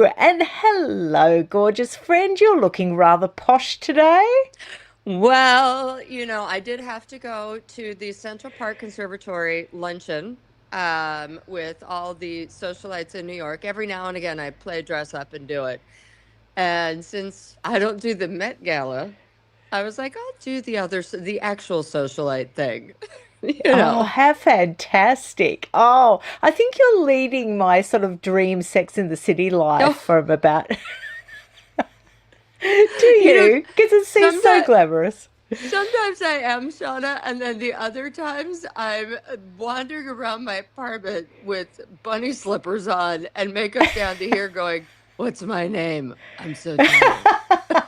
And hello, gorgeous friend. You're looking rather posh today. Well, I did have to go to the Central Park Conservatory luncheon with all the socialites in New York. Every now and again, I play dress up and do it. And since I don't do the Met Gala, I was like, I'll do the actual socialite thing, you Oh, know. how fantastic. Oh, I think you're leading my sort of dream Sex in the City life No, from about. Do you know, you? Because it seems so sometimes glamorous. sometimes I am, Shauna, and then the other times I'm wandering around my apartment with bunny slippers on and makeup down to here going, "What's my name? I'm so tired."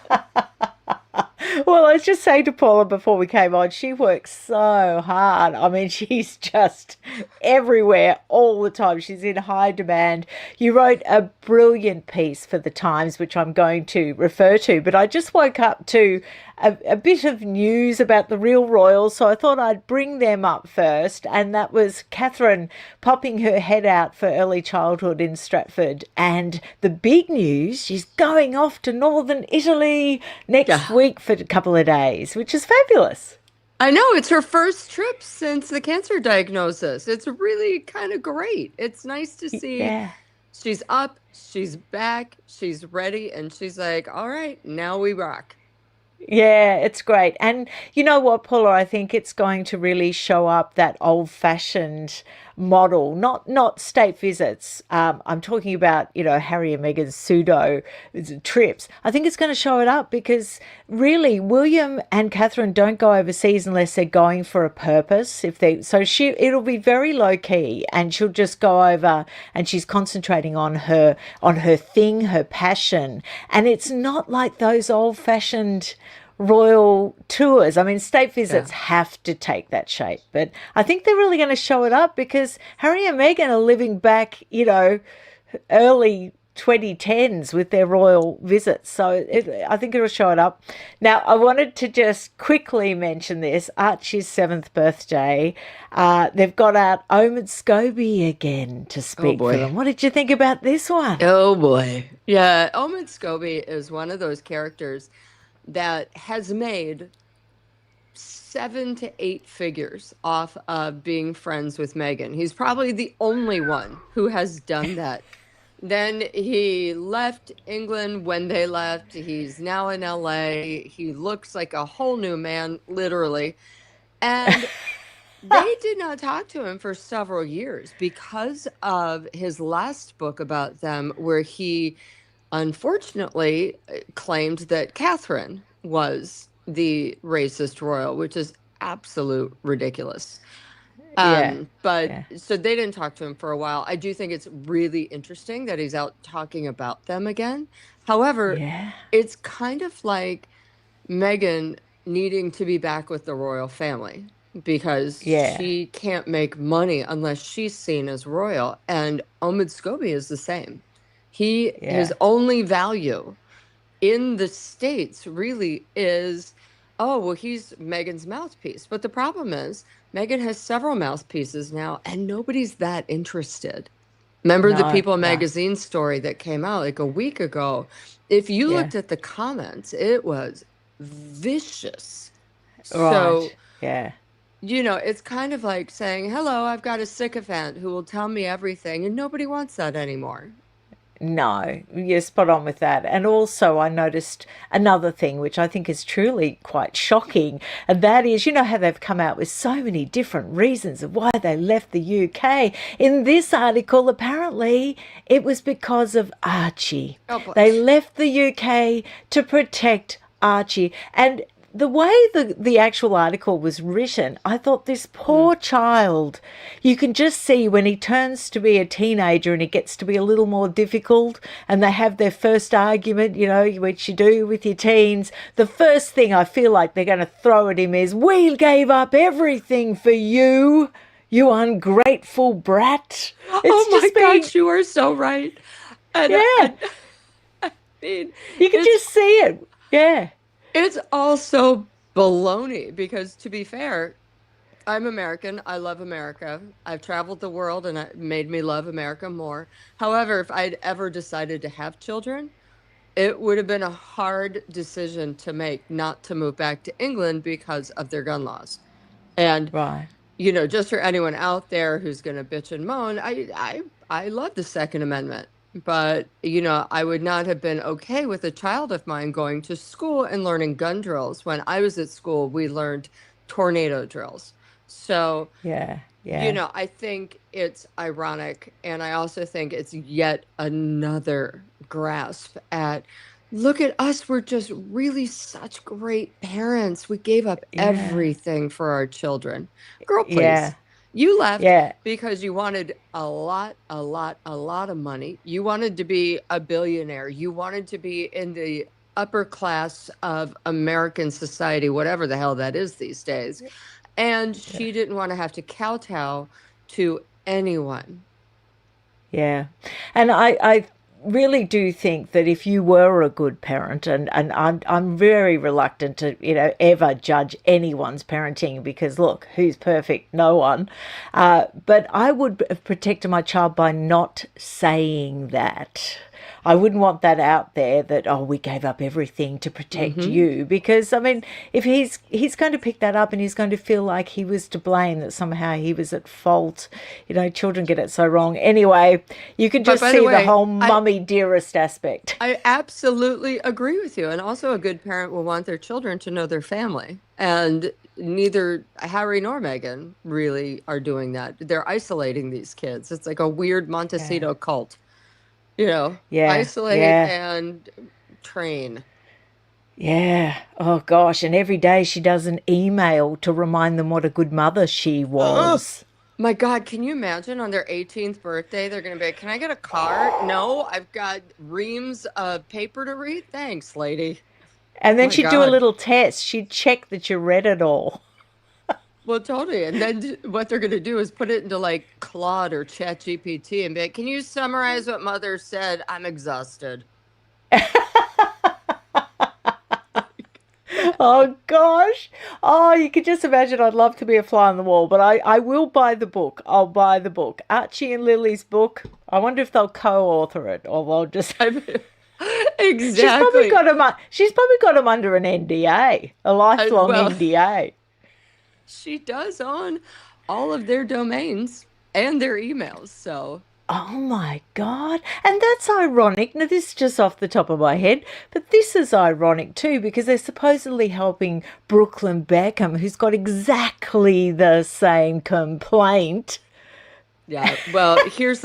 Well, I was just saying to Paula before we came on, she works so hard. I mean, she's just everywhere all the time. She's in high demand. You wrote a brilliant piece for the Times, which I'm going to refer to, but I just woke up to a bit of news about the real royals, so I thought I'd bring them up first. And that was Catherine popping her head out for early childhood in Stratford. And the big news, she's going off to northern Italy next Yeah. week for a couple of days, which is fabulous. I know it's her first trip since the cancer diagnosis. It's really kind of great. It's nice to see Yeah. she's up, she's back, she's ready, and she's like, all right, now we rock. Yeah, it's great. And you know what, Paula, I think it's going to really show up that old-fashioned model, not state visits. I'm talking about, Harry and Meghan's pseudo trips. I think it's going to show it up because really William and Catherine don't go overseas unless they're going for a purpose. If they so she it'll be very low key and she'll just go over and she's concentrating on her thing, her passion. And it's not like those old-fashioned royal tours. I mean, state Yeah. visits have to take that shape, but I think they're really going to show it up because Harry and Meghan are living back, early 2010s with their royal visits. So I think it'll show it up. Now, I wanted to just quickly mention this Archie's seventh birthday. They've got out Omid Scobie again to Oh speak for boy. them. What did you think about this one? Oh boy. Yeah, Omid Scobie is one of those characters that has made 7 to 8 figures off of being friends with Meghan. He's probably the only one who has done that. Then he left England when they left. He's now in LA. He looks like a whole new man, literally. And they did not talk to him for several years because of his last book about them, where he unfortunately claimed that Catherine was the racist royal, which is absolute ridiculous. Yeah, But yeah, so they didn't talk to him for a while. I do think it's really interesting that he's out talking about them again. However, yeah, it's kind of like Meghan needing to be back with the royal family because yeah, she can't make money unless she's seen as royal. And Omid Scobie is the same. His yeah. only value in the States really is, oh, well, he's Meghan's mouthpiece. But the problem is, Meghan has several mouthpieces now, and nobody's that interested. Remember the No, People no. magazine story that came out like a week ago? If you Yeah. looked at the comments, it was vicious. So, Right. Yeah. it's kind of like saying, hello, I've got a sycophant who will tell me everything, and nobody wants that anymore. No, you're spot on with that. And also, I noticed another thing which I think is truly quite shocking, and that is, how they've come out with so many different reasons of why they left the UK. In this article, apparently, it was because of Archie. Oh boy. They left the UK to protect Archie. And the way the actual article was written, I thought this Mm. poor child, you can just see when he turns to be a teenager and it gets to be a little more difficult and they have their first argument, which you do with your teens. The first thing I feel like they're going to throw at him is, we gave up everything for you, you ungrateful brat. It's Oh my just being, gosh, you are so right. And yeah, I mean, you can it's just see it. Yeah, it's also baloney because to be fair, I'm American. I love America. I've traveled the world and it made me love America more. However, if I'd ever decided to have children, it would have been a hard decision to make not to move back to England because of their gun laws. And Right. just for anyone out there who's going to bitch and moan, I love the Second Amendment, but I would not have been okay with a child of mine going to school and learning gun drills. When I was at school, we learned tornado drills. So, Yeah. Yeah. I think it's ironic, and I also think it's yet another grasp at look at us, we're just really such great parents. We gave up Yeah. everything for our children. Girl, Yeah. please. You left Yeah. because you wanted a lot of money. You wanted to be a billionaire. You wanted to be in the upper class of American society, whatever the hell that is these days. And Yeah. she didn't want to have to kowtow to anyone. Yeah. And I really do think that if you were a good parent, and I'm very reluctant to, ever judge anyone's parenting because look, who's perfect? No one. But I would have protected my child by not saying that. I wouldn't want that out there that, oh, we gave up everything to protect Hmm. you, because I mean, if he's going to pick that up and he's going to feel like he was to blame, that somehow he was at fault. Children get it so wrong. Anyway, you can But just by the see the way, whole I mummy dearest aspect. I absolutely agree with you. And also, a good parent will want their children to know their family. And neither Harry nor Meghan really are doing that. They're isolating these kids. It's like a weird Yeah. Montecito cult, Yeah. isolate Yeah. and train. Yeah. Oh gosh, and every day she does an email to remind them what a good mother she Ugh. was. My God, can you imagine on their 18th birthday, they're going to be like, can I get a card? No, I've got reams of paper to read. Thanks, lady. And then My she'd do a God. little test. She'd check that you read it all. Well, totally. And then what they're going to do is put it into like Claude or Chat GPT and be like, can you summarize what mother said? I'm exhausted. Oh gosh. Oh, you can just imagine. I'd love to be a fly on the wall, but I will buy the book. I'll buy the book. Archie and Lily's book. I wonder if they'll co-author it, or they'll just. I'm, exactly. She's probably got him under an NDA, a lifelong Well, NDA. she does own all of their domains and their emails. So, Oh my God. And that's ironic. Now, this is just off the top of my head, but this is ironic too because they're supposedly helping Brooklyn Beckham, who's got exactly the same complaint. yeah. Well, Yeah. here's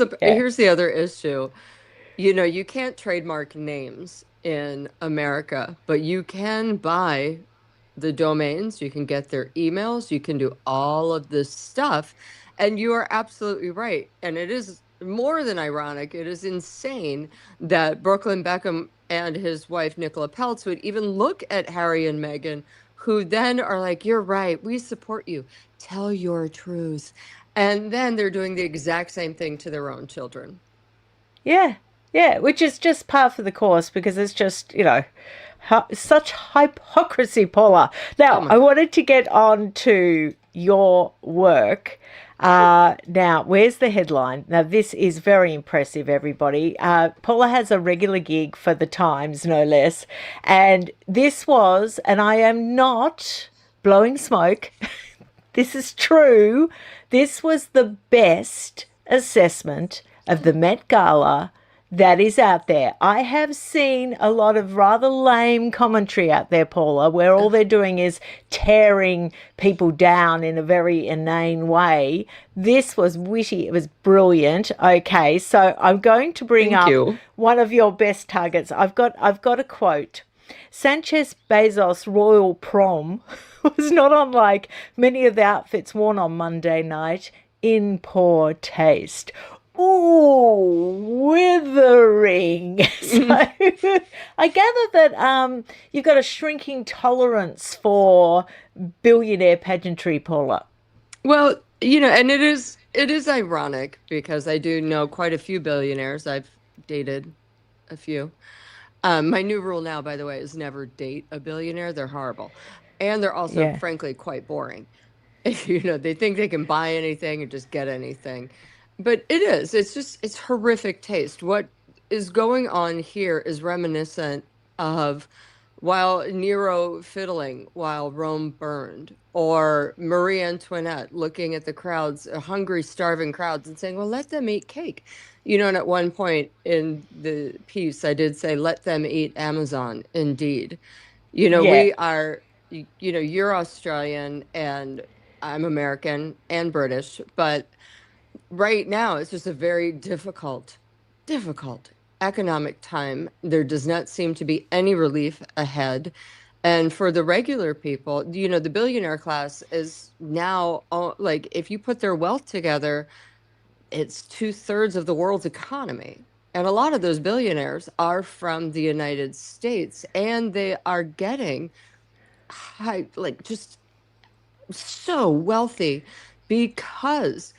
the other issue. You can't trademark names in America, but you can buy the domains, you can get their emails, you can do all of this stuff. And you are absolutely right. And it is more than ironic. It is insane that Brooklyn Beckham and his wife, Nicola Peltz, would even look at Harry and Meghan, who then are like, you're right, we support you. Tell your truth. And then they're doing the exact same thing to their own children. Yeah. Yeah. Which is just par for the course because it's just, such hypocrisy, Paula. Oh Now, my I God. wanted to get on to your work. Now, where's the headline? Now, this is very impressive, everybody. Paula has a regular gig for the Times, no less. And this was, and I am not blowing smoke, this is true. This was the best assessment of the Met Gala that is out there. I have seen a lot of rather lame commentary out there, Paula, where all they're doing is tearing people down in a very inane way. This was witty. It was brilliant. Okay, so I'm going to bring Thank up you. one of your best targets. I've got a quote. Sanchez Bezos' royal prom was not unlike many of the outfits worn on Monday night in poor taste. Ooh, withering. So I gather that you've got a shrinking tolerance for billionaire pageantry, Paula. Well, and it is ironic because I do know quite a few billionaires. I've dated a few. My new rule now, by the way, is never date a billionaire. They're horrible. And they're also, Yeah. frankly, quite boring. They think they can buy anything and just get anything. But it's horrific taste. What is going on here is reminiscent of while Nero fiddling while Rome burned, or Marie Antoinette looking at the crowds, hungry, starving crowds, and saying, well, let them eat cake. And at one point in the piece, I did say, let them eat Amazon, indeed. Yeah, We are, you're Australian and I'm American and British, but right now it's just a very difficult economic time. There does not seem to be any relief ahead. And for the regular people, the billionaire class is now like, if you put their wealth together, it's 2/3 of the world's economy. And a lot of those billionaires are from the United States, and they are getting high, like just so wealthy because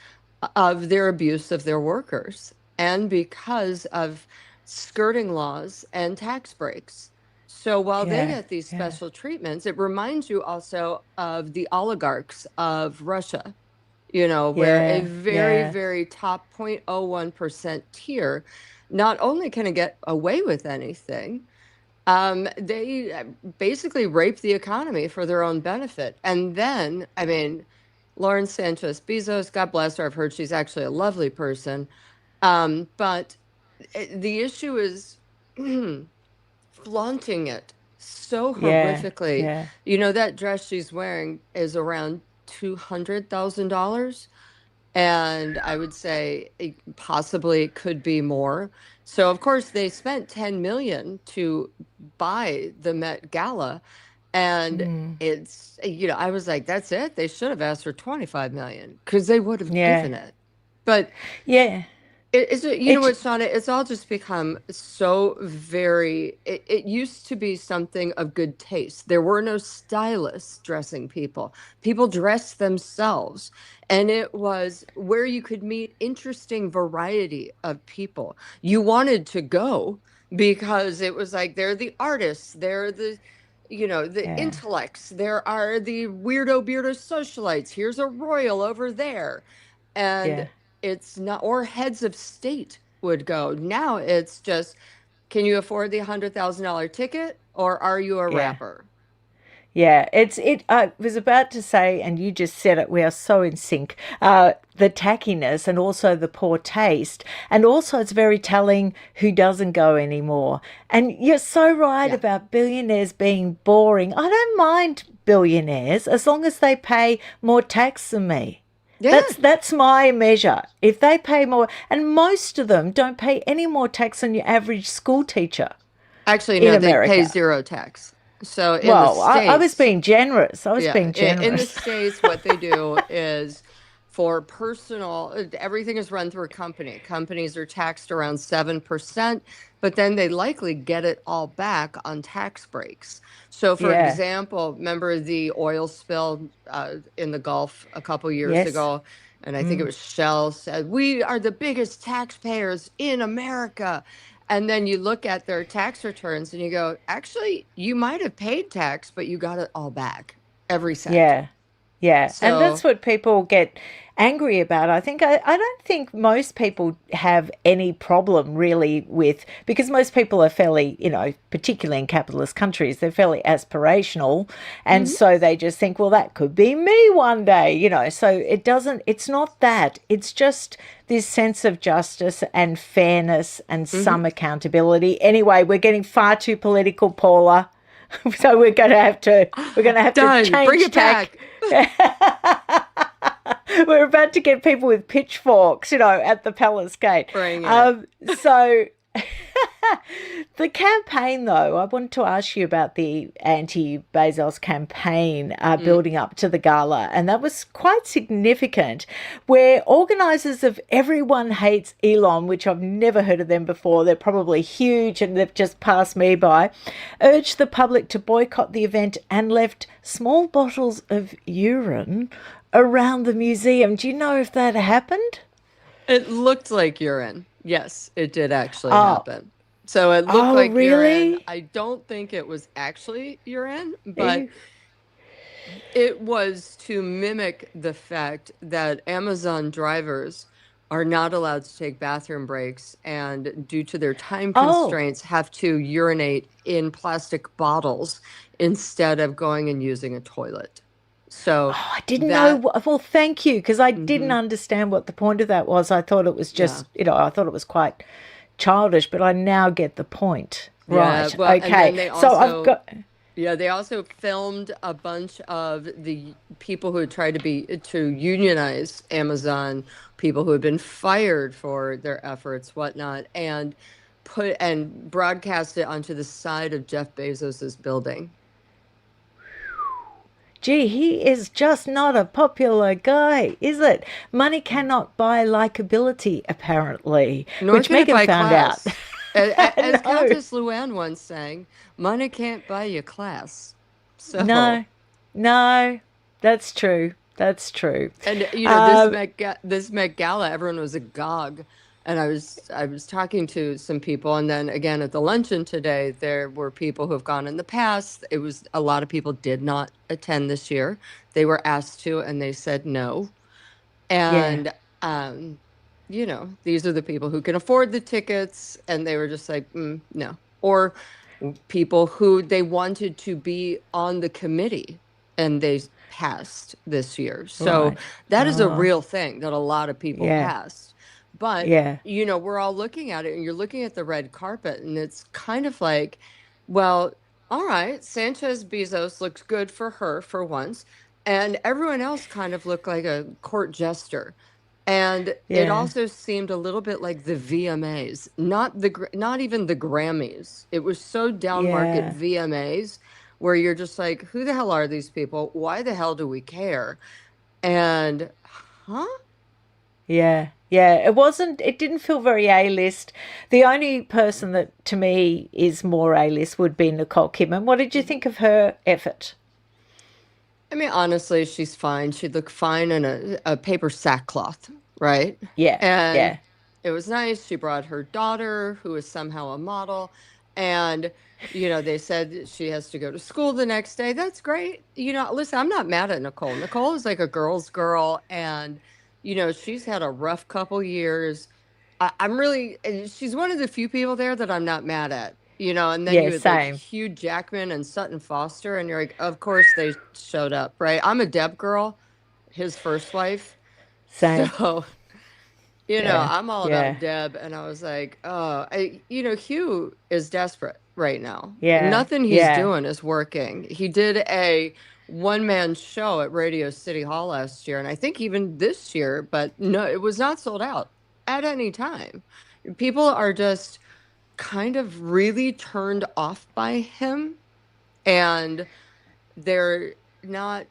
of their abuse of their workers and because of skirting laws and tax breaks. So while they yeah, get these yeah, special treatments, it reminds you also of the oligarchs of Russia, where a yeah, very, yeah, very top 0.01% tier not only can it get away with anything, they basically rape the economy for their own benefit. And then, I mean, Lauren Sanchez Bezos, God bless her. I've heard she's actually a lovely person. But the issue is flaunting it so yeah, horrifically. yeah. That dress she's wearing is around $200,000. And I would say possibly it could be more. So of course they spent 10 million to buy the Met Gala, and Mm, I was like, that's it. They should have asked for 25 million because they would have yeah, given it. But yeah. what, It, Shauna, it's all just become so very, it used to be something of good taste. There were no stylists dressing people. People dressed themselves. And it was where you could meet interesting variety of people. You wanted to go because it was like, they're the artists, they're the yeah, intellects, there are the weirdo socialites. Here's a royal over there. And yeah, it's not, or heads of state would go. Now it's just, can you afford the $100,000 ticket or are you a yeah. rapper? Yeah, it. I was about to say, and you just said it. We are so in sync. The tackiness and also the poor taste, and also it's very telling who doesn't go anymore. And you're so right Yeah. about billionaires being boring. I don't mind billionaires as long as they pay more tax than me. Yeah. That's my measure. If they pay more, and most of them don't pay any more tax than your average school teacher Actually, in no, they pay America. zero tax. So in the Well, I was States, being generous. I was yeah, being in the generous. States, what they do is for personal, everything is run through a company. Companies are taxed around 7%, but then they likely get it all back on tax breaks. So, for Yeah. example, remember the oil spill in the Gulf a couple years Yes. ago? And I think it Mm. was Shell said, we are the biggest taxpayers in America. And then you look at their tax returns and you go, actually, you might have paid tax, but you got it all back, every cent. Yeah. Yeah. And that's So, what people get angry about. I don't think most people have any problem really with, because most people are fairly, particularly in capitalist countries, they're fairly aspirational. And mhm, so they just think, well, that could be me one day. So it's not that. It's just this sense of justice and fairness and mhm. some accountability. Anyway, we're getting far too political, Paula. So we're going to have to Done. Bring change it tack. back. We're about to get people with pitchforks, at the palace gate. Bring it. So the campaign, though, I wanted to ask you about the anti-Bezos campaign Mm. building up to the gala, and that was quite significant. Where organisers of Everyone Hates Elon, which I've never heard of them before, they're probably huge and they've just passed me by, urged the public to boycott the event and left small bottles of urine around the museum. Do you know if that happened? It looked like urine. Yes, it did actually Oh, happen. So it looked oh, like urine. really? I don't think it was actually urine, but It was to mimic the fact that Amazon drivers are not allowed to take bathroom breaks and, due to their time Oh, constraints, have to urinate in plastic bottles instead of going and using a toilet. So I didn't know. that, Well, thank you, because I didn't mhm, understand what the point of that was. I thought it was yeah. just, I thought it was quite childish, but I now get the point. Yeah, Right. well, and Okay. then they So I've also, got, yeah, they also filmed a bunch of the people who had tried to unionize Amazon, people who had been fired for their efforts, whatnot, and put and broadcast it onto the side of Jeff Bezos's building. gee, he is just not a popular guy, is it? Money cannot buy likability, apparently, Nor which can it Megan buy found out. class. As No, Countess Luann once sang, money can't buy you class. So. no, no. That's true. That's true. And Um, This Met Gala, everyone was agog, and I was talking to some people, and then again at the luncheon today, there were people who have gone in the past. It was a lot of people did not attend this year. They were asked to, and they said no. yeah, And these are the people who can afford the tickets, and they were just like, no. Or people who they wanted to be on the committee and they passed this year. So right. that is a Oh, real thing that a lot of people yeah, passed. But, yeah, we're all looking at it and you're looking at the red carpet and it's kind of like, well, all right, Sanchez Bezos looks good for her for once. And everyone else kind of looked like a court jester. And it yeah, also seemed a little bit like the VMAs, not even the Grammys. It was so down market yeah. VMAs where you're just like, who the hell are these people? Why the hell do we care? And huh? Yeah, yeah. It didn't feel very A-list. The only person that to me is more A-list would be Nicole Kidman. What did you Mhm. think of her effort? I mean, honestly, she's fine. She'd look fine in a paper sackcloth, right? Yeah, And yeah, it was nice. She brought her daughter, who is somehow a model. And, they said she has to go to school the next day. That's great. Listen, I'm not mad at Nicole. Nicole is like a girl's girl. And, she's had a rough couple years. I'm really, and she's one of the few people there that I'm not mad at. And then yeah, you had like same, Hugh Jackman and Sutton Foster, and you're like, of course they showed up, right? I'm a Deb girl, his first wife. same. So, Yeah, I'm all about yeah, Deb. And I was like, oh, Hugh is desperate right now. yeah, Nothing he's yeah, doing is working. He did a one-man show at Radio City Hall last year, and I think even this year, but no, it was not sold out at any time. People are just kind of really turned off by him, and they're not,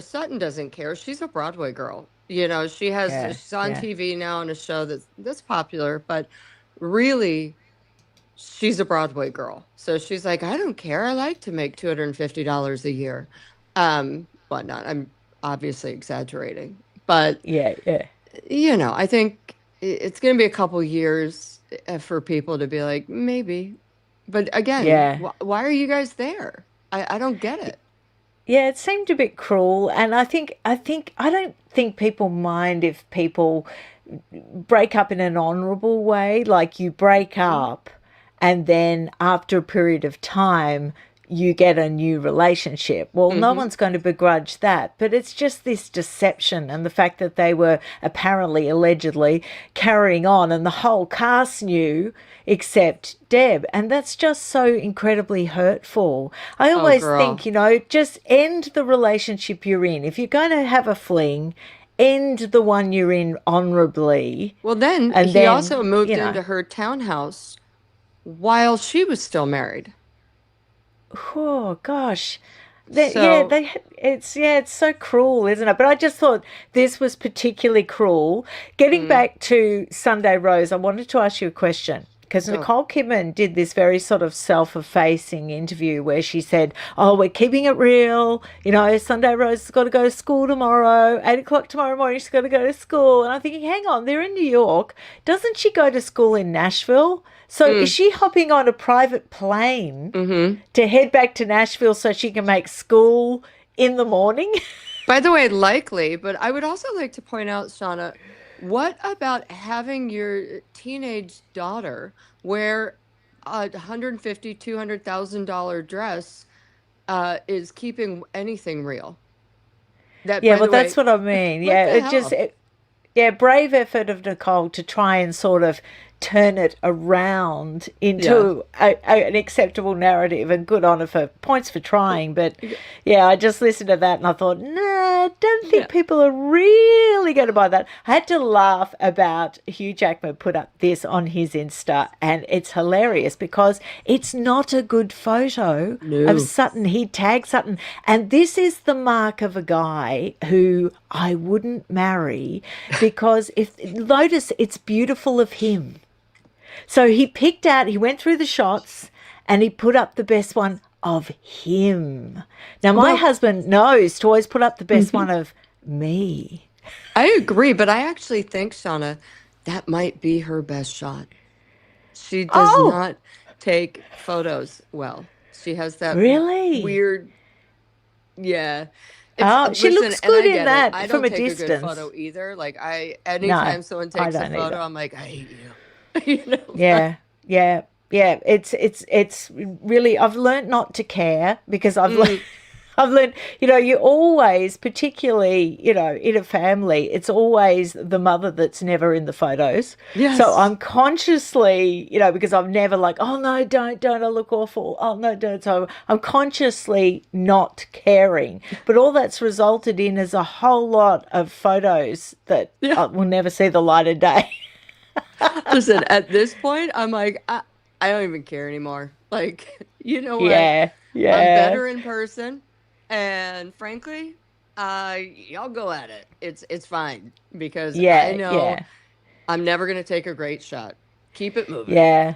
Sutton doesn't care. She's a Broadway girl. yeah, She's on yeah. TV now in a show that's popular, but really she's a Broadway girl. So she's like, I don't care. I like to make $250 a year. Whatnot. I'm obviously exaggerating, but Yeah, yeah, I think it's going to be a couple years for people to be like, maybe. But again, yeah. why are you guys there? I don't get it. Yeah, it seemed a bit cruel, and I don't think people mind if people break up in an honorable way, like you break Mhm. up and then after a period of time you get a new relationship. Well, no Hmm. one's going to begrudge that, but it's just this deception and the fact that they were apparently, allegedly carrying on, and the whole cast knew except Deb. And that's just so incredibly hurtful. I Oh, always think, girl. just end the relationship you're in. If you're going to have a fling, end the one you're in honorably, Well, then and he then, also moved into her townhouse while she was still married. oh gosh, yeah, So, it's so cruel, isn't it? But I just thought this was particularly cruel. Getting mm, back to Sunday Rose, I wanted to ask you a question. Because oh, Nicole Kidman did this very sort of self-effacing interview where she said, "Oh, we're keeping it real. Sunday Rose has got to go to school tomorrow. 8 o'clock tomorrow morning, she's got to go to school." And I'm thinking, hang on, they're in New York. Doesn't she go to school in Nashville? So is mm, she hopping on a private plane mm-hmm. to head back to Nashville so she can make school in the morning. By the way, likely, but I would also like to point out, Shauna, what about having your teenage daughter wear a 150, $200,000 dress is keeping anything real? That, Yeah, by well, the that's way, what I mean. what Yeah, the hell? yeah, brave effort of Nicole to try and sort of turn it around Yeah. into an acceptable narrative, and good on her for points for trying. But yeah, I just listened to that and I thought, nah, I don't Yeah. think people are really going to buy that. I had to laugh about Hugh Jackman put up this on his Insta, and it's hilarious because it's not a good photo of No. Sutton. He tagged Sutton, and this is the mark of a guy who I wouldn't marry, because if notice it's beautiful of him. So he went through the shots and he put up the best one of him. Now, my Well, husband knows to always put up the best mhm. one of me. I agree, but I actually think, Shauna, that might be her best shot. She does Oh, not take photos well. She has that really? weird, yeah. It's Oh, she listen, looks and good I in get it. I that from don't a take a good distance. photo either. Like No, anytime someone I takes a don't photo, either. I'm like, I hate you. You know, Yeah, yeah, yeah. It's really. I've learned not to care because I've learned. mm, I've learned, you always, particularly, in a family, it's always the mother that's never in the photos. So yes. I'm consciously, because I'm never like, oh no, don't, I look awful. Oh no, don't. So I'm consciously not caring. But all that's resulted in is a whole lot of photos that Yeah. will never see the light of day. Listen, at this point, I'm like, I don't even care anymore. Like, you know what? Yeah, I'm yeah, better in person, and frankly, y'all go at it. It's fine because I yeah, know yeah, I'm never gonna take a great shot. Keep it moving. yeah.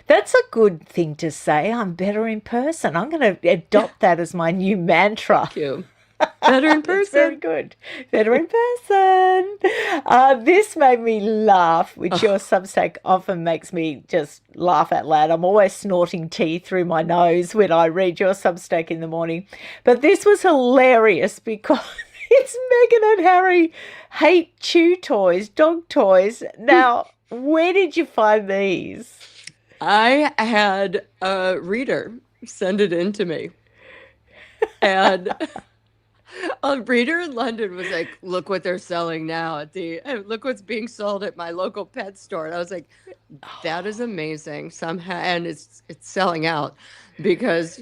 That's a good thing to say. I'm better in person. I'm going to Yeah, adopt that as my new mantra. thank you. Better in That's very person. good. Better in person. This made me laugh, which your Oh, Substack often makes me just laugh out loud. I'm always snorting tea through my nose when I read your Substack in the morning. But this was hilarious because it's Meghan and Harry hate chew toys, dog toys. Now, where did you find these? I had a reader send it in to me, and a reader in London was like, "Look what they're selling now at look what's being sold at my local pet store." And I was like, "That is amazing." Somehow, and it's selling out because,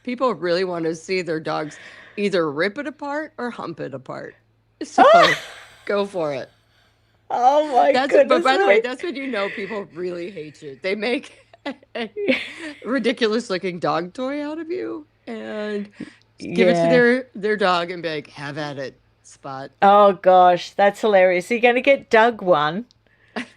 people really want to see their dogs either rip it apart or hump it apart. So, go for it. Oh my But goodness by the way, me. that's when you know people really hate you. They make a ridiculous looking dog toy out of you and give it to Yeah. their dog and be like, "Have at it, Spot." Oh gosh, that's hilarious. You're going to get Doug one.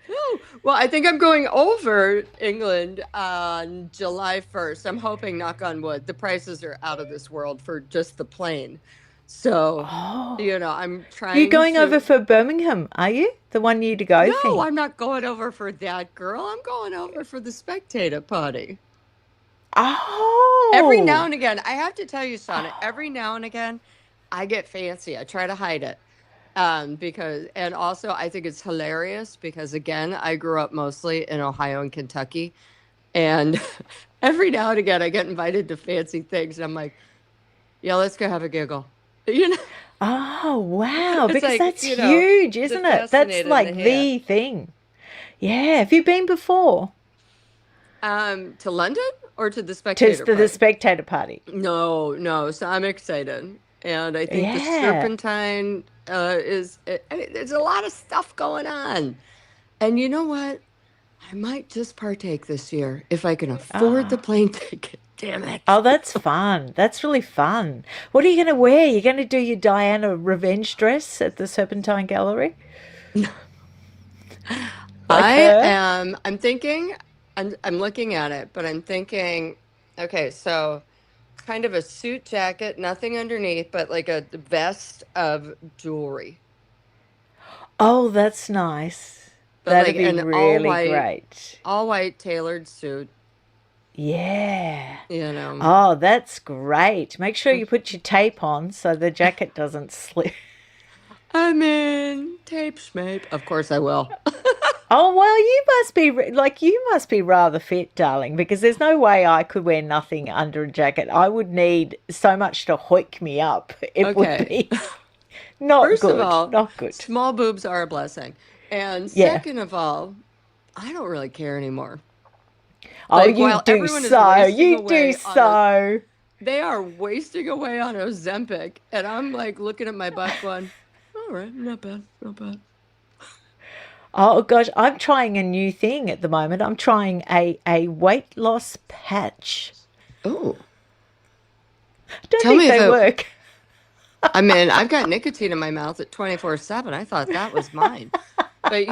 Oh, well, I think I'm going over England on July 1st. I'm hoping, knock on wood, the prices are out of this world for just the plane. So, Oh. I'm You're trying going over to. for Birmingham, are you? The one year to go No, thing. I'm not going over for that girl. I'm going over for the spectator party. Every now Oh. and again, I have to tell you, Shauna, every now and again, I get fancy. I try to hide it. And also I think it's hilarious because again, I grew up mostly in Ohio and Kentucky. And every now and again, I get invited to fancy things. And I'm like, yeah, let's go have a giggle. You know, Oh, wow. it's Because like, that's huge, the isn't it? That's fascinated and the like half. the thing. Yeah. Have you been before To London or to the to spectator the party? spectator party? No, no. So I'm excited. And I think the Yeah. Serpentine there's a lot of stuff going on. And you know what? I might just partake this year if I can afford the Oh. plane ticket. Damn it. Oh, that's fun. That's really fun. What are you going to wear? You're going to do your Diana revenge dress at the Serpentine Gallery? Like her? I'm thinking, I'm looking at it, but I'm thinking, okay, so kind of a suit jacket, nothing underneath, but like a vest of jewelry. Oh, that's nice. But That'd like be an really great. all white tailored suit. Yeah. you know. Oh, that's great. Make sure you put your tape on so the jacket doesn't slip. I'm in tape schmape. Of course I will. Oh, well, you must be you must be rather fit, darling, because there's no way I could wear nothing under a jacket. I would need so much to hoik me up. It would Okay. be not First of good. all, Not good. small boobs are a blessing. And Yeah. second of all, I don't really care anymore. Oh, Like you while do everyone is so. wasting You do away on a so. they are wasting away on Ozempic, and I'm like looking at my butt going, all right, not bad, not bad. Oh gosh, I'm trying a new thing at the moment. I'm trying a weight loss patch. Oh, Don't tell think me if they it, work. I mean, I've got nicotine in my mouth at 24/7. I thought that was mine. But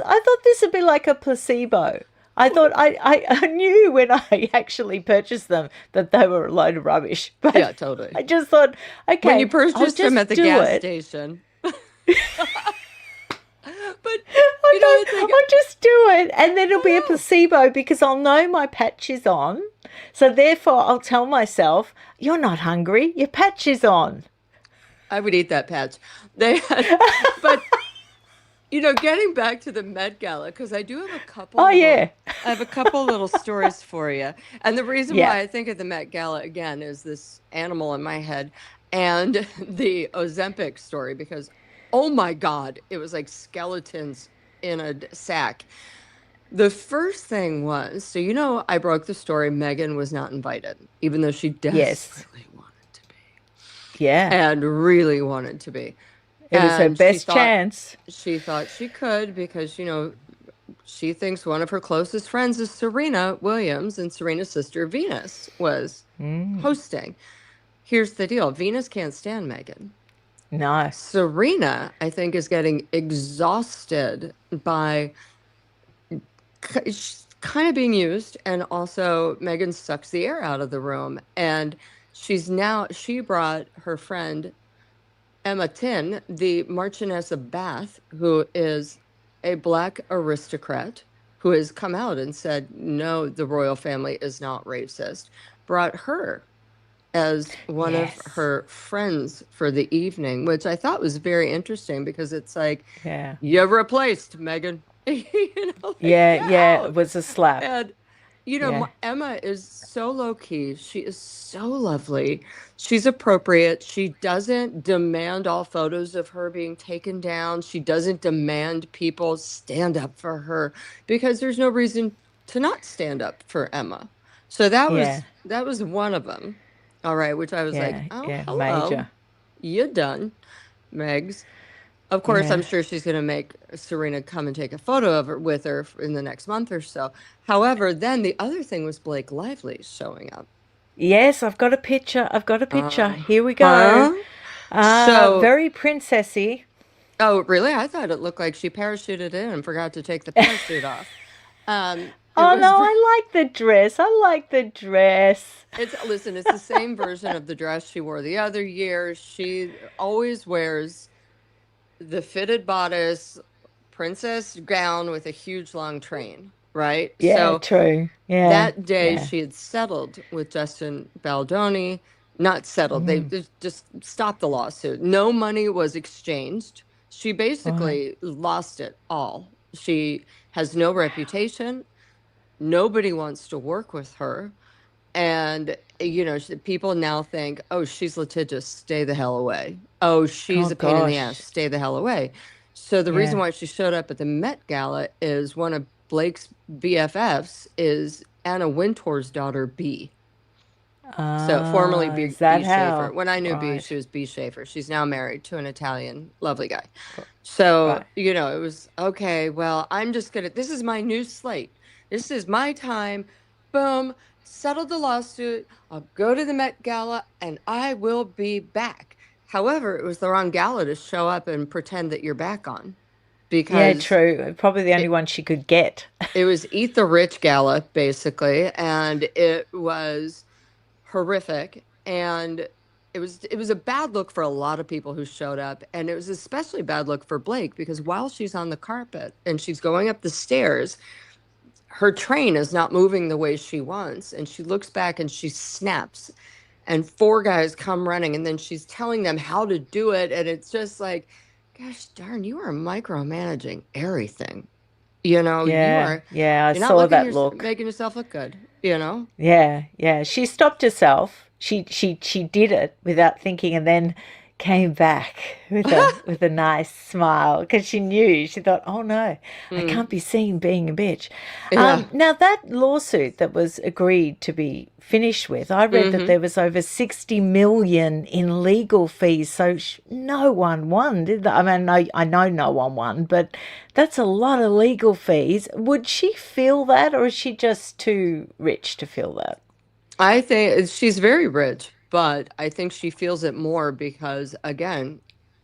I thought this would be like a placebo. I thought I knew when I actually purchased them that they were a load of rubbish. But yeah, totally. I just thought, When you okay, I'll purchased them at just the do gas it. station. But, I it's like, thought I'll just do it and then it'll be a oh, placebo because I'll know my patch is on. So therefore I'll tell myself, you're not hungry, your patch is on. I would eat that patch. They had, but getting back to the Met Gala, because Oh yeah. I have a couple little stories for you. And the reason Yeah. why I think of the Met Gala again is this animal in my head and the Ozempic story, because oh my God, it was like skeletons in a sack. The first thing was, so I broke the story. Meghan was not invited, even though she Yes. desperately wanted to be Yeah. and really wanted to be. It was her And she best thought chance. she thought she could because, she thinks one of her closest friends is Serena Williams, and Serena's sister Venus was hosting. Here's the deal. Venus can't stand Meghan. No. Serena, I think, is getting exhausted by kind of being used, and also Meghan sucks the air out of the room. And she brought her friend Emma Thynn, the Marchioness of Bath, who is a black aristocrat who has come out and said, no, the royal family is not racist, brought her as one of Yes. her friends for the evening, which I thought was very interesting because it's like, Yeah. you replaced Meghan, like, Yeah, get yeah, it out. was a slap. And, Yeah. Emma is so low key. She is so lovely. She's appropriate. She doesn't demand all photos of her being taken down. She doesn't demand people stand up for her because there's no reason to not stand up for Emma. So Yeah. that was one of them. All right, which I was like, Yeah. oh, Yeah. hello, Major. you done, Megs. Of course, I'm Yeah. sure she's going to make Serena come and take a photo of her with her in the next month or so. However, then the other thing was Blake Lively showing up. Yes, I've got a picture. I've got a picture. Uh, Here we go. huh? So, Very princessy. oh, really? I thought it looked like she parachuted in and forgot to take the parachute off. It Oh was no, I like the dress. I like the dress. it's the same version of the dress she wore the other year. She always wears the fitted bodice princess gown with a huge long train, right? Yeah, So true. Yeah, that day yeah. she had settled with Justin Baldoni. Not settled. Mm, They just stopped the lawsuit. No money was exchanged. She right. basically lost it all. She has no reputation. Nobody wants to work with her. And, people now think, oh, she's litigious, stay the hell away. Oh, she's Oh a pain in the ass, gosh. stay the hell away. So the reason Yeah. why she showed up at the Met Gala is one of Blake's BFFs is Anna Wintour's daughter, B. So formerly Is B that Schaefer. how? When I knew B, she Right. was B Schaefer. She's now married to an Italian lovely guy. r- So, Right. it was okay. Well, this is my new slate. This is my time. Boom, settle the lawsuit. I'll go to the Met Gala and I will be back. However, it was the wrong gala to show up and pretend that you're back on Yeah, because true. Probably the only it, one she could get. it was Eat the Rich Gala, basically. And it was horrific, and it was a bad look for a lot of people who showed up, and it was especially bad look for Blake because while she's on the carpet and she's going up the stairs, her train is not moving the way she wants. And she looks back and she snaps, and four guys come running, and then she's telling them how to do it. And it's just like, gosh darn, you are micromanaging everything. You Yeah, are, yeah, I you're not saw that look. making yourself look good. Yeah, yeah. She stopped herself. She did it without thinking, and then came back with a nice smile because she knew. She thought, "Oh no, I Mm, can't be seen being a bitch." yeah. Now that lawsuit that was agreed to be finished with, I read that Hmm. there was over 60 million in legal fees. So no one won, did they? I mean, I know no one won, but that's a lot of legal fees. Would she feel that, or is she just too rich to feel that? I think she's very rich, but I think she feels it more because, again,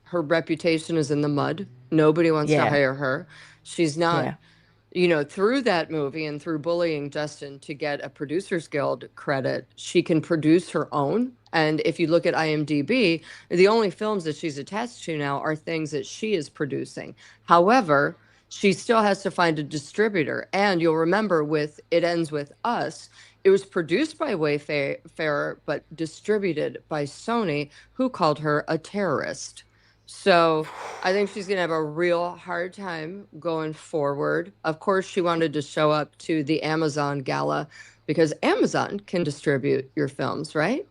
her reputation is in the mud. Nobody wants to Yeah, hire her. She's not, yeah. through that movie and through bullying Justin to get a Producers Guild credit, she can produce her own. And if you look at IMDb, the only films that she's attached to now are things that she is producing. However, she still has to find a distributor. And you'll remember with It Ends With Us, it was produced by Wayfarer, but distributed by Sony, who called her a terrorist. So I think she's going to have a real hard time going forward. Of course, she wanted to show up to the Amazon Gala because Amazon can distribute your films, right?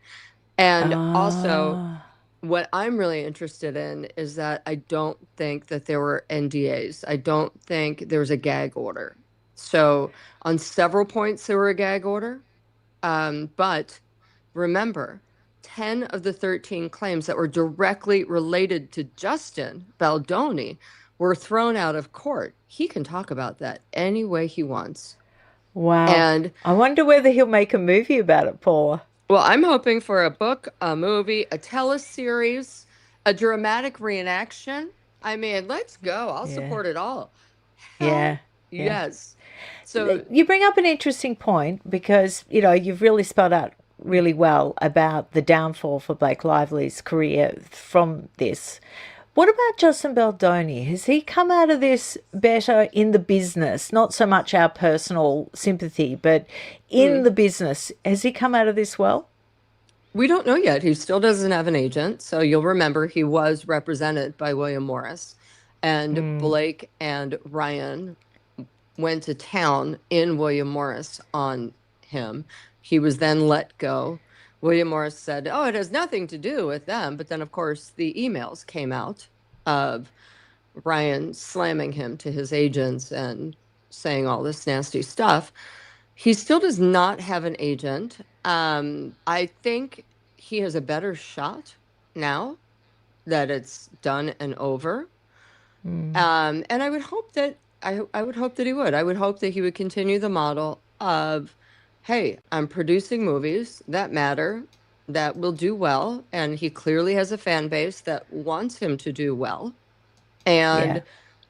And also, Ah, what I'm really interested in is that I don't think that there were NDAs. I don't think there was a gag order. So on several points, there were a gag order. But remember, 10 of the 13 claims that were directly related to Justin Baldoni were thrown out of court. He can talk about that any way he wants. wow. And I wonder whether he'll make a movie about it, Paula. well, I'm hoping for a book, a movie, a teleseries, a dramatic reenaction. I mean, let's go. I'll Yeah, support it all. yeah, Hell yeah. yes. So, You bring up an interesting point because, you've really spelled out really well about the downfall for Blake Lively's career from this. What about Justin Baldoni? Has he come out of this better in the business? Not so much our personal sympathy, but in hmm. the business, has he come out of this well? We don't know yet. He still doesn't have an agent. So you'll remember he was represented by William Morris. And Mm. Blake and Ryan went to town in William Morris on him. He was then let go. William Morris said, "Oh, it has nothing to do with them." But then, of course, the emails came out of Ryan slamming him to his agents and saying all this nasty stuff. He still does not have an agent. I think he has a better shot now that it's done and over. Mm. And I would hope that I would hope that he would. I would hope that he would continue the model of, hey, I'm producing movies that matter, that will do well, and he clearly has a fan base that wants him to do well. Yeah. And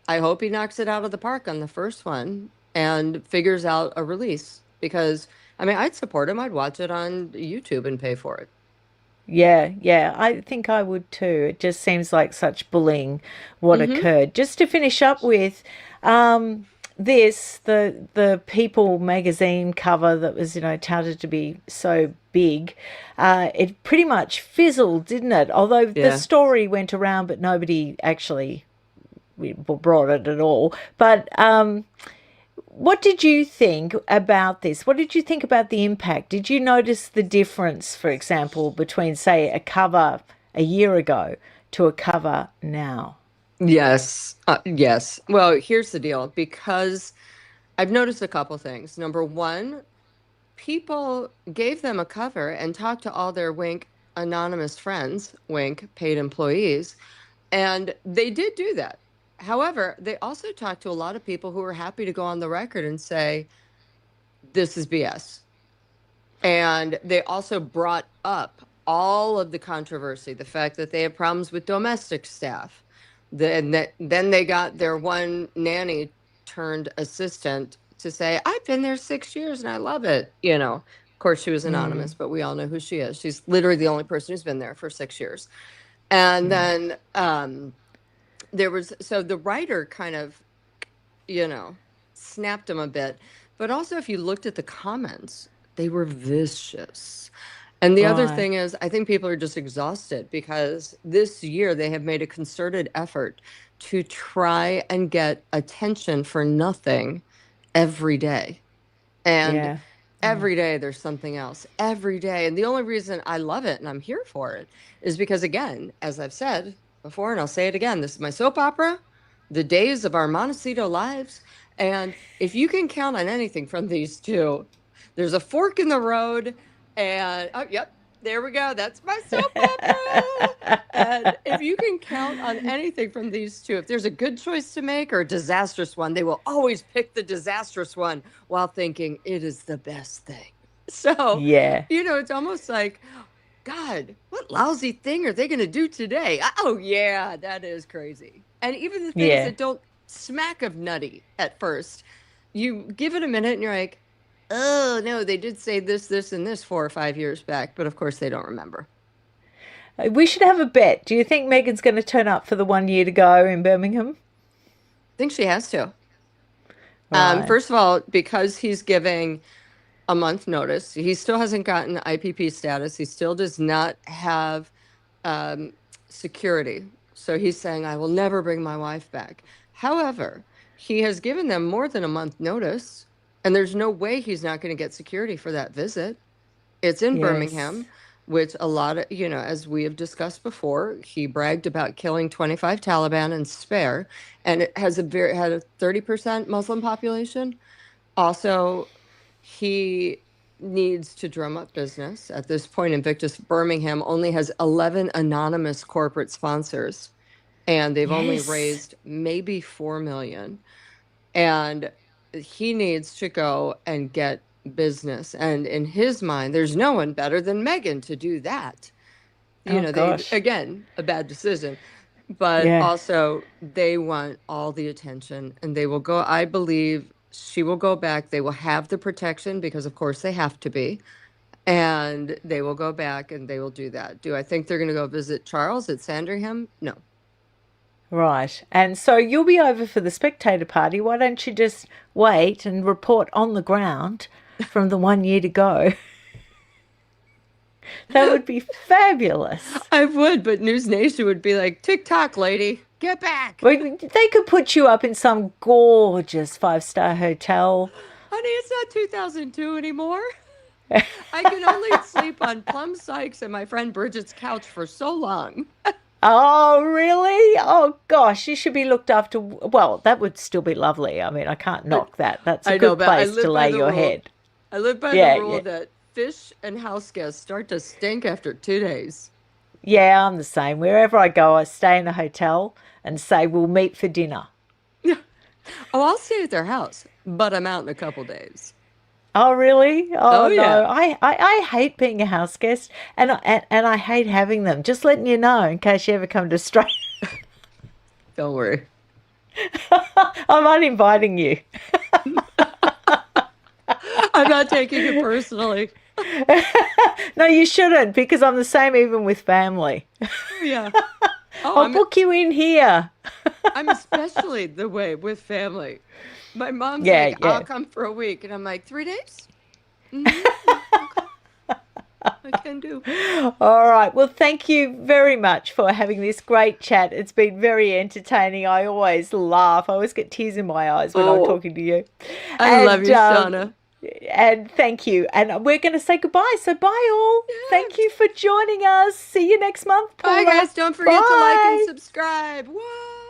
I hope he knocks it out of the park on the first one and figures out a release because I mean, I'd support him. I'd watch it on YouTube and pay for it. Yeah, yeah, I think I would too. It just seems like such bullying what Hmm. occurred. Just to finish up with, the People magazine cover that was touted to be so big, it pretty much fizzled, didn't it? Although the Yeah. story went around, but nobody actually brought it at all. But what did you think about this? What did you think about the impact? Did you notice the difference, for example, between, say, a cover a year ago to a cover now? Yes. Yes. Well, here's the deal because I've noticed a couple things. Number one, people gave them a cover and talked to all their wink anonymous friends, wink paid employees, and they did do that. However, they also talked to a lot of people who were happy to go on the record and say, this is BS. And they also brought up all of the controversy, the fact that they have problems with domestic staff. Then they got their one nanny turned assistant to say, I've been there 6 years and I love it. Of course, she was anonymous, Mm, but we all know who she is. She's literally the only person who's been there for 6 years. And mm, then so the writer kind of, you know, snapped him a bit. But also, if you looked at the comments, they were vicious. And the other Right. thing is, I think people are just exhausted because this year they have made a concerted effort to try and get attention for nothing every day. And Yeah. Yeah. every day there's something else, every day. And the only reason I love it and I'm here for it is because, again, as I've said before, and I'll say it again, this is my soap opera, the days of our Montecito lives. And if you can count on anything from these two, there's a fork in the road. And oh, yep, there we go. That's my soap opera. And if you can count on anything from these two, if there's a good choice to make or a disastrous one, they will always pick the disastrous one while thinking it is the best thing. So, Yeah. it's almost like, God, what lousy thing are they going to do today? Oh, yeah, that is crazy. And even the things Yeah. that don't smack of nutty at first, you give it a minute and you're like, oh, no, they did say this, this, and this 4 or 5 years back. But of course, they don't remember. We should have a bet. Do you think Megan's going to turn up for the 1 year to go in Birmingham? I think she has to. Right. First of all, because he's giving a month notice, he still hasn't gotten IPP status. He still does not have um, security. So he's saying, I will never bring my wife back. However, he has given them more than a month notice, and there's no way he's not going to get security for that visit. It's in Yes. Birmingham, which a lot of, as we have discussed before, he bragged about killing 25 Taliban and spare, and it has had a 30% Muslim population. Also, he needs to drum up business. At this point, Invictus Birmingham only has 11 anonymous corporate sponsors, and they've only Yes. raised maybe 4 million. And he needs to go and get business. And in his mind, there's no one better than Meghan to do that. Oh They, gosh. again, a bad decision, but Yeah. also they want all the attention and they will go. I believe she will go back. They will have the protection because, of course, they have to be. And they will go back and they will do that. Do I think they're going to go visit Charles at Sandringham? No. Right. And so you'll be over for the spectator party. Why don't you just wait and report on the ground from the 1 year to go? That would be fabulous. I would, but News Nation would be like, "TikTok, lady, get back." They could put you up in some gorgeous 5-star hotel. Honey, it's not 2002 anymore. I can only sleep on Plum Sykes and my friend Bridget's couch for so long. Oh, really? Oh, gosh, you should be looked after. Well, that would still be lovely. I mean, I can't I, knock that. That's a I know, good but I place to live by lay the your rule. head. I live by the Yeah, rule yeah. that fish and house guests start to stink after 2 days. Yeah, I'm the same. Wherever I go, I stay in a hotel and say, we'll meet for dinner. Yeah. Oh, I'll stay at their house, but I'm out in a couple days. Oh, really? Oh, Oh, no. yeah. I hate being a house guest and I hate having them. Just letting you know in case you ever come to Australia. Don't worry. I'm uninviting you. I'm not taking it personally. No, you shouldn't because I'm the same even with family. Oh, yeah. Oh, I'll book you in here. I'm especially the way with family. My mom's Yeah, like, I'll yeah. come for a week. And I'm like, 3 days? Mm-hmm. Okay, I can do. All right. Well, thank you very much for having this great chat. It's been very entertaining. I always laugh. I always get tears in my eyes when I'm Oh, talking to you. I love And you, Shauna. and thank you. And we're going to say goodbye. So bye all. Thank Yes. you for joining us. See you next month, Bye, Paula. guys. Don't forget to like and Bye. subscribe. Whoa.